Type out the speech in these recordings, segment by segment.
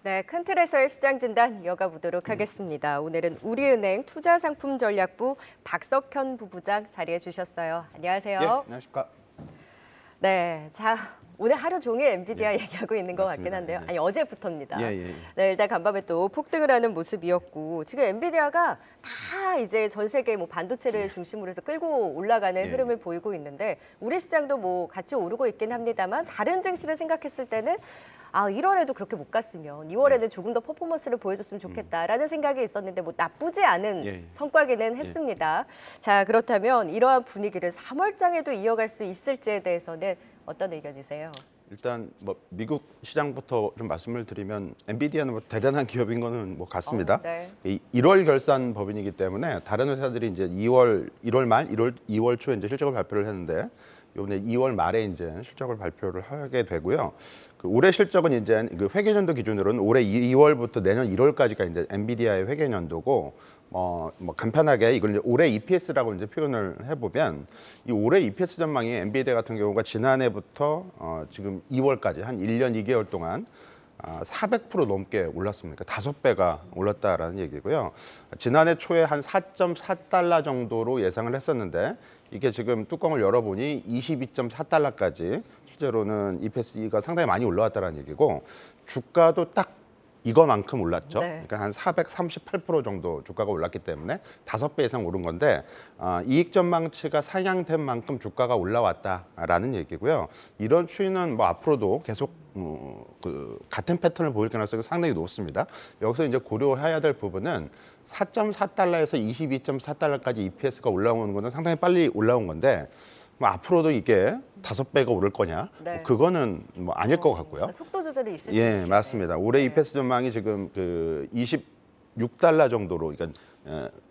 네, 큰 틀에서의 시장 진단 이어가 보도록 하겠습니다. 오늘은 우리은행 투자상품전략부 박석현 부부장 자리해 주셨어요. 안녕하세요. 예, 안녕하십니까. 네, 자 오늘 하루 종일 엔비디아 얘기하고 있는 것 같긴 맞습니다. 한데요. 예. 아니 어제부터입니다. 예. 네, 일단 간밤에 또 폭등을 하는 모습이었고 지금 엔비디아가 다 이제 전 세계 뭐 반도체를 중심으로 해서 끌고 올라가는 예. 흐름을 보이고 있는데 우리 시장도 뭐 같이 오르고 있긴 합니다만 다른 증시를 생각했을 때는 1월에도 그렇게 못 갔으면 2월에는 조금 더 퍼포먼스를 보여줬으면 좋겠다라는 생각이 있었는데 뭐 나쁘지 않은 예. 성과기는 했습니다. 자, 그렇다면 이러한 분위기를 3월장에도 이어갈 수 있을지에 대해서는 어떤 의견이세요? 일단 뭐 미국 시장부터 좀 말씀을 드리면 엔비디아는 뭐 대단한 기업인 거는 뭐 같습니다. 네. 이 1월 결산 법인이기 때문에 다른 회사들이 이제 1월 말, 2월 초에 이제 실적을 발표를 했는데 이번에 2월 말에 이제 실적을 발표를 하게 되고요. 그 올해 실적은 이제 그 회계년도 기준으로는 올해 2월부터 내년 1월까지가 이제 엔비디아의 회계년도고 뭐 간편하게 이걸 이제 올해 EPS라고 이제 표현을 해보면 이 올해 EPS 전망이 엔비디아 같은 경우가 지난해부터 지금 2월까지 한 1년 2개월 동안 400% 넘게 올랐습니다. 그러니까 5배가 올랐다라는 얘기고요. 지난해 초에 한 4.4달러 정도로 예상을 했었는데 이게 지금 뚜껑을 열어보니 22.4달러까지 실제로는 EPS가 상당히 많이 올라왔다는 얘기고 주가도 딱 이거만큼 올랐죠. 네. 그러니까 한 438% 정도 주가가 올랐기 때문에 5배 이상 오른 건데 이익 전망치가 상향된 만큼 주가가 올라왔다라는 얘기고요. 이런 추이는 뭐 앞으로도 계속 같은 패턴을 보일 가능성이 상당히 높습니다. 여기서 이제 고려해야 될 부분은 4.4달러에서 22.4달러까지 EPS가 올라오는 거는 상당히 빨리 올라온 건데 뭐 앞으로도 이게 5배가 오를 거냐? 네. 뭐 그거는 뭐 아닐 것 같고요. 속도 조절이 있을 수 예, 있겠네요. 맞습니다. 올해 네. EPS 전망이 지금 그 26달러 정도로, 그러니까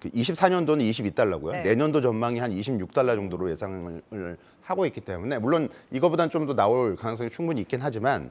그 24년도는 22달러고요. 네. 내년도 전망이 한 26달러 정도로 예상을 하고 있기 때문에 물론 이거보다는 좀 더 나올 가능성이 충분히 있긴 하지만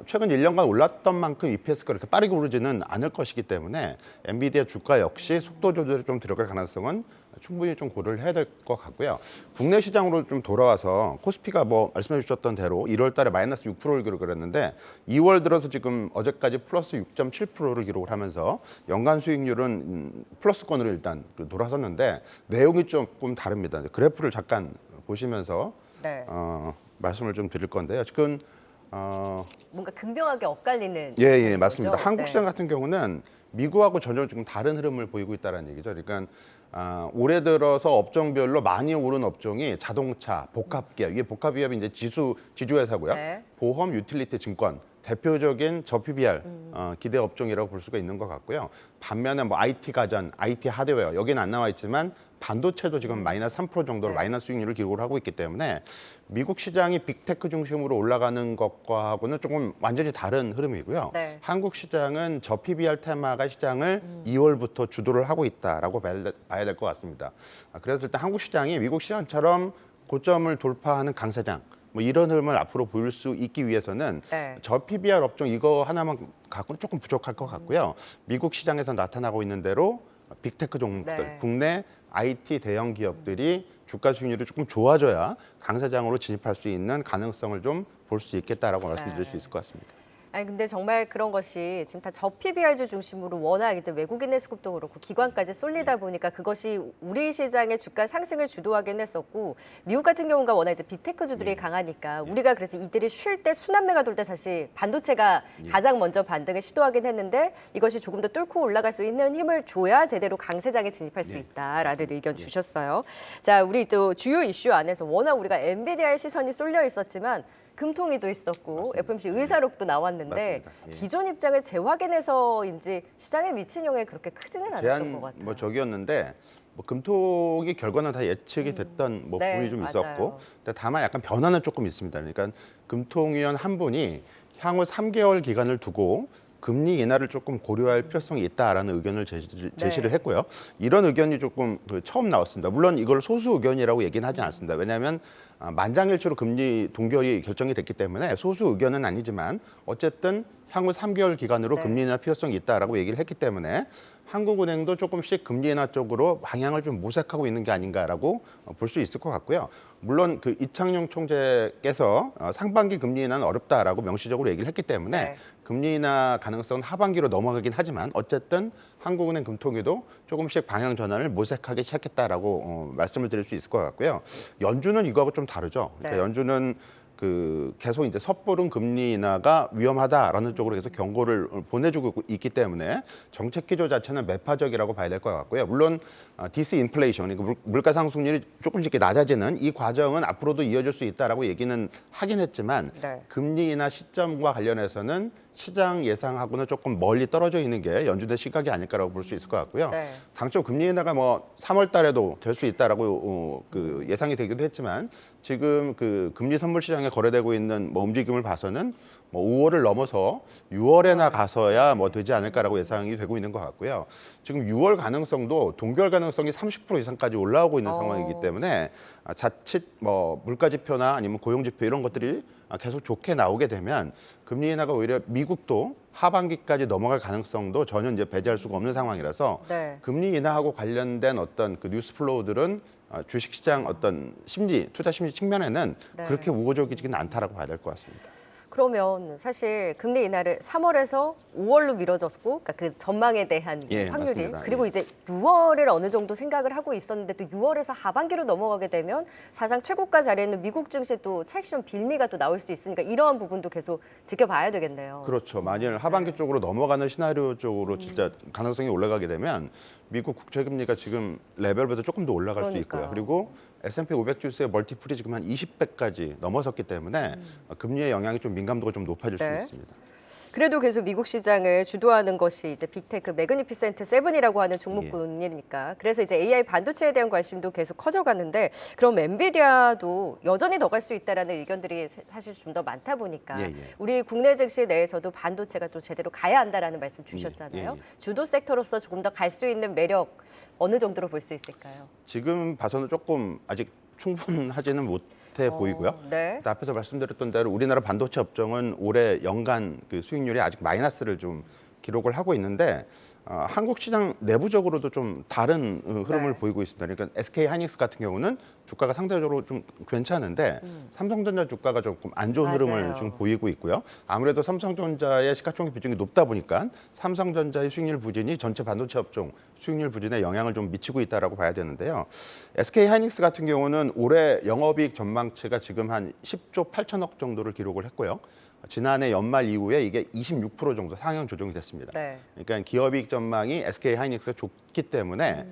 최근 1년간 올랐던 만큼 EPS가 그렇게 빠르게 오르지는 않을 것이기 때문에 엔비디아 주가 역시 속도 조절이 좀 들어갈 가능성은 충분히 좀 고려를 해야 될 것 같고요. 국내 시장으로 좀 돌아와서 코스피가 뭐 말씀해 주셨던 대로 1월 달에 마이너스 6%를 기록을 했는데 2월 들어서 지금 어제까지 플러스 6.7%를 기록을 하면서 연간 수익률은 플러스권으로 일단 돌아섰는데 내용이 조금 다릅니다. 그래프를 잠깐 보시면서 네. 말씀을 좀 드릴 건데요. 지금 뭔가 극명하게 엇갈리는 예, 맞습니다. 거죠? 한국 시장 네. 같은 경우는 미국하고 전혀 지금 다른 흐름을 보이고 있다는 얘기죠. 그러니까 올해 들어서 업종별로 많이 오른 업종이 자동차, 복합기업, 이게 복합기업이 이제 지주회사고요. 네. 보험, 유틸리티, 증권, 대표적인 저PBR 기대 업종이라고 볼 수가 있는 것 같고요. 반면에 뭐 IT 가전, IT 하드웨어 여기는 안 나와 있지만 반도체도 지금 마이너스 3% 정도로 네. 마이너스 수익률을 기록을 하고 있기 때문에 미국 시장이 빅테크 중심으로 올라가는 것과는 조금 완전히 다른 흐름이고요. 네. 한국 시장은 저PBR 테마가 시장을 2월부터 주도를 하고 있다라고 봐야 될 것 같습니다. 그래서 일단 한국 시장이 미국 시장처럼 고점을 돌파하는 강세장 뭐 이런 흐름을 앞으로 보일 수 있기 위해서는 네. 저PBR 업종 이거 하나만 갖고는 조금 부족할 것 같고요. 미국 시장에서 나타나고 있는 대로 빅테크 종목들, 네. 국내 IT 대형 기업들이 주가 수익률이 조금 좋아져야 강세장으로 진입할 수 있는 가능성을 좀 볼 수 있겠다라고 말씀드릴 수 있을 것 같습니다. 아니 근데 정말 그런 것이 지금 다 저PBR주 중심으로 워낙 이제 외국인의 수급도 그렇고 기관까지 쏠리다 보니까 그것이 우리 시장의 주가 상승을 주도하긴 했었고 미국 같은 경우가 워낙 이제 빅테크주들이 강하니까 우리가 그래서 이들이 쉴 때 순환매가 돌 때 사실 반도체가 가장 먼저 반등을 시도하긴 했는데 이것이 조금 더 뚫고 올라갈 수 있는 힘을 줘야 제대로 강세장에 진입할 수 있다라는 의견 주셨어요. 자, 우리 또 주요 이슈 안에서 워낙 우리가 엔비디아의 시선이 쏠려 있었지만 금통위도 있었고 맞습니다. FOMC 의사록도 나왔는데 맞습니다. 예. 기존 입장을 재확인해서인지 시장에 미친 영향이 그렇게 크지는 않았던 제한 것 같아요. 뭐 저기였는데 뭐 금통위 결과는 다 예측이 됐던 뭐 네, 부분이 좀 맞아요. 있었고 근데 다만 약간 변화는 조금 있습니다. 그러니까 금통위원 한 분이 향후 3개월 기간을 두고 금리 인하를 조금 고려할 필요성이 있다라는 의견을 제시를 네. 했고요. 이런 의견이 조금 처음 나왔습니다. 물론 이걸 소수 의견이라고 얘기는 하지 않습니다. 왜냐하면 만장일치로 금리 동결이 결정이 됐기 때문에 소수 의견은 아니지만 어쨌든 향후 3개월 기간으로 네. 금리 인하 필요성이 있다라고 얘기를 했기 때문에 한국은행도 조금씩 금리 인하 쪽으로 방향을 좀 모색하고 있는 게 아닌가라고 볼 수 있을 것 같고요. 물론 그 이창용 총재께서 상반기 금리 인하는 어렵다라고 명시적으로 얘기를 했기 때문에 네. 금리 인하 가능성은 하반기로 넘어가긴 하지만 어쨌든 한국은행 금통위도 조금씩 방향 전환을 모색하기 시작했다라고 말씀을 드릴 수 있을 것 같고요. 연준은 이거하고 좀 다르죠. 그러니까 네. 연준은 계속 이제 섣부른 금리 인하가 위험하다라는 쪽으로 계속 경고를 보내주고 있기 때문에 정책 기조 자체는 매파적이라고 봐야 될 것 같고요. 물론 디스인플레이션, 그러니까 물가 상승률이 조금씩 이렇게 낮아지는 이 과정은 앞으로도 이어질 수 있다라고 얘기는 하긴 했지만 네. 금리 인하 시점과 관련해서는 시장 예상하고는 조금 멀리 떨어져 있는 게 연준의 시각이 아닐까라고 볼 수 있을 것 같고요. 네. 당초 금리 인하가 뭐 3월 달에도 될 수 있다라고 예상이 되기도 했지만 지금 금리 선물 시장에 거래되고 있는 뭐 움직임을 봐서는 뭐 5월을 넘어서 6월에나 가서야 뭐 되지 않을까라고 예상이 되고 있는 것 같고요. 지금 6월 가능성도 동결 가능성이 30% 이상까지 올라오고 있는 상황이기 때문에 자칫 뭐 물가 지표나 아니면 고용 지표 이런 것들이 계속 좋게 나오게 되면 금리 인하가 오히려 미국도 하반기까지 넘어갈 가능성도 전혀 이제 배제할 수가 없는 상황이라서 네. 금리 인하하고 관련된 어떤 뉴스 플로우들은 주식시장 어떤 투자 심리 측면에는 네. 그렇게 우호적이지는 않다라고 봐야 될 것 같습니다. 그러면 사실 금리 인하를 3월에서 5월로 미뤄졌고, 그러니까 그 전망에 대한 예, 확률이 맞습니다. 그리고 예. 이제 6월을 어느 정도 생각을 하고 있었는데 또 6월에서 하반기로 넘어가게 되면 사상 최고가 자리에 있는 미국 증시 또 차익실현 빌미가 또 나올 수 있으니까 이러한 부분도 계속 지켜봐야 되겠네요. 그렇죠. 만일 하반기 쪽으로 넘어가는 시나리오 쪽으로 진짜 가능성이 올라가게 되면 미국 국채금리가 지금 레벨보다 조금 더 올라갈 수 있고요. 그러니까요. 그리고 S&P 500 지수의 멀티플이 지금 한 20배까지 넘어섰기 때문에 금리의 영향이 좀 민감도가 좀 높아질 수 네. 있습니다. 그래도 계속 미국 시장을 주도하는 것이 이제 빅테크 매그니피센트 세븐이라고 하는 종목군이니까 그래서 이제 AI 반도체에 대한 관심도 계속 커져가는데 그럼 엔비디아도 여전히 더 갈 수 있다라는 의견들이 사실 좀 더 많다 보니까 예, 예. 우리 국내 증시 내에서도 반도체가 또 제대로 가야 한다라는 말씀 주셨잖아요. 예, 예. 주도 섹터로서 조금 더 갈 수 있는 매력 어느 정도로 볼 수 있을까요? 지금 봐서는 조금 아직 충분하지는 못해 보이고요. 네. 앞에서 말씀드렸던 대로 우리나라 반도체 업종은 올해 연간 수익률이 아직 마이너스를 좀 기록을 하고 있는데 한국 시장 내부적으로도 좀 다른 흐름을 네. 보이고 있습니다. 그러니까 SK 하이닉스 같은 경우는 주가가 상대적으로 좀 괜찮은데 삼성전자 주가가 조금 안 좋은 흐름을 맞아요. 지금 보이고 있고요. 아무래도 삼성전자의 시가총액 비중이 높다 보니까 삼성전자의 수익률 부진이 전체 반도체 업종 수익률 부진에 영향을 좀 미치고 있다라고 봐야 되는데요. SK 하이닉스 같은 경우는 올해 영업이익 전망치가 지금 한 10조 8천억 정도를 기록을 했고요. 지난해 연말 이후에 이게 26% 정도 상향 조정이 됐습니다. 네. 그러니까 기업이익 전망이 SK 하이닉스가 좋기 때문에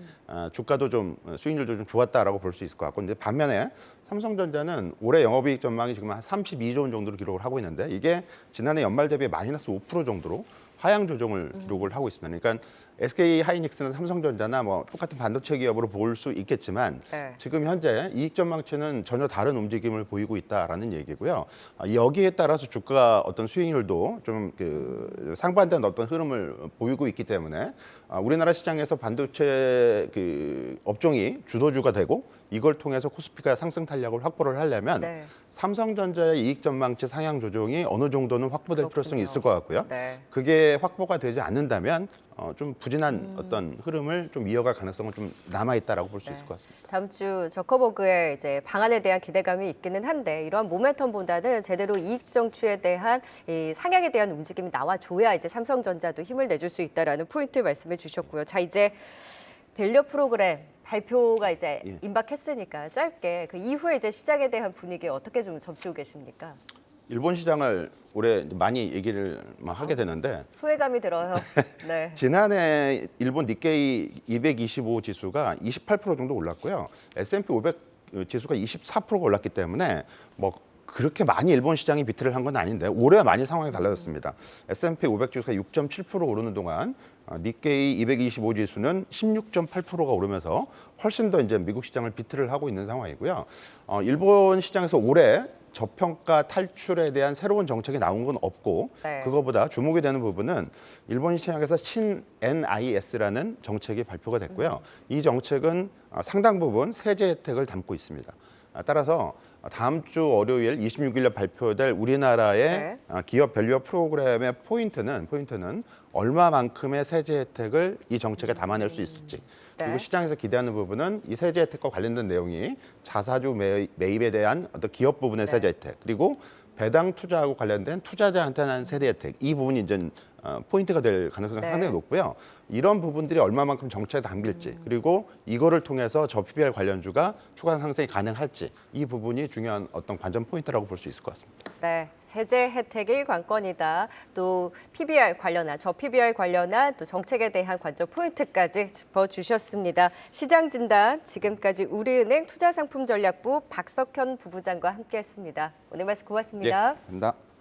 주가도 좀 수익률도 좀 좋았다라고 볼 수 있을 것 같고, 근데 반면에 삼성전자는 올해 영업이익 전망이 지금 한 32조 원 정도로 기록을 하고 있는데 이게 지난해 연말 대비 마이너스 5% 정도로 하향 조정을 기록을 하고 있습니다. 그러니까 SK 하이닉스는 삼성전자나 뭐 똑같은 반도체 기업으로 볼 수 있겠지만 네. 지금 현재 이익 전망치는 전혀 다른 움직임을 보이고 있다라는 얘기고요. 여기에 따라서 주가 어떤 수익률도 좀 상반된 어떤 흐름을 보이고 있기 때문에 우리나라 시장에서 반도체 업종이 주도주가 되고 이걸 통해서 코스피가 상승 탄력을 확보를 하려면 네. 삼성전자의 이익 전망치 상향 조정이 어느 정도는 확보될 그렇군요. 필요성이 있을 것 같고요. 네. 그게 확보가 되지 않는다면 좀 부진한 어떤 흐름을 좀 이어갈 가능성은 좀 남아 있다라고 볼 수 있을 것 같습니다. 다음 주 저커버그의 이제 방안에 대한 기대감이 있기는 한데 이러한 모멘텀보다는 제대로 이익 정추에 대한 이 상향에 대한 움직임이 나와줘야 이제 삼성전자도 힘을 내줄 수 있다라는 포인트 말씀해 주셨고요. 자 이제 밸류 프로그램 발표가 이제 예. 임박했으니까 짧게 그 이후에 이제 시장에 대한 분위기 어떻게 좀 점치고 계십니까? 일본 시장을 올해 많이 얘기를 하게 되는데 소외감이 들어요. 네. 지난해 일본 니케이 225 지수가 28% 정도 올랐고요. S&P 500 지수가 24%가 올랐기 때문에 뭐 그렇게 많이 일본 시장이 비트를 한 건 아닌데 올해 많이 상황이 달라졌습니다. S&P 500 지수가 6.7% 오르는 동안 니케이 225 지수는 16.8%가 오르면서 훨씬 더 이제 미국 시장을 비트를 하고 있는 상황이고요. 일본 시장에서 올해 저평가 탈출에 대한 새로운 정책이 나온 건 없고 네. 그거보다 주목이 되는 부분은 일본 시장에서 신 NIS라는 정책이 발표가 됐고요. 이 정책은 상당 부분 세제 혜택을 담고 있습니다. 따라서 다음 주 월요일 26일에 발표될 우리나라의 기업 밸류업 프로그램의 포인트는 얼마만큼의 세제 혜택을 이 정책에 담아낼 수 있을지. 그리고 시장에서 기대하는 부분은 이 세제 혜택과 관련된 내용이 자사주 매입에 대한 어떤 기업 부분의 세제 혜택, 그리고 배당 투자하고 관련된 투자자한테는 세대 혜택 이 부분이 이제 포인트가 될 가능성이 네. 상당히 높고요. 이런 부분들이 얼마만큼 정책에 담길지 그리고 이거를 통해서 저 PBR 관련주가 추가 상승이 가능할지 이 부분이 중요한 어떤 관전 포인트라고 볼 수 있을 것 같습니다. 네, 세제 혜택이 관건이다. 또 PBR 관련한, 저 PBR 관련한 또 정책에 대한 관전 포인트까지 짚어주셨습니다. 시장 진단 지금까지 우리은행 투자상품전략부 박석현 부부장과 함께했습니다. 오늘 말씀 고맙습니다. 감사합니다.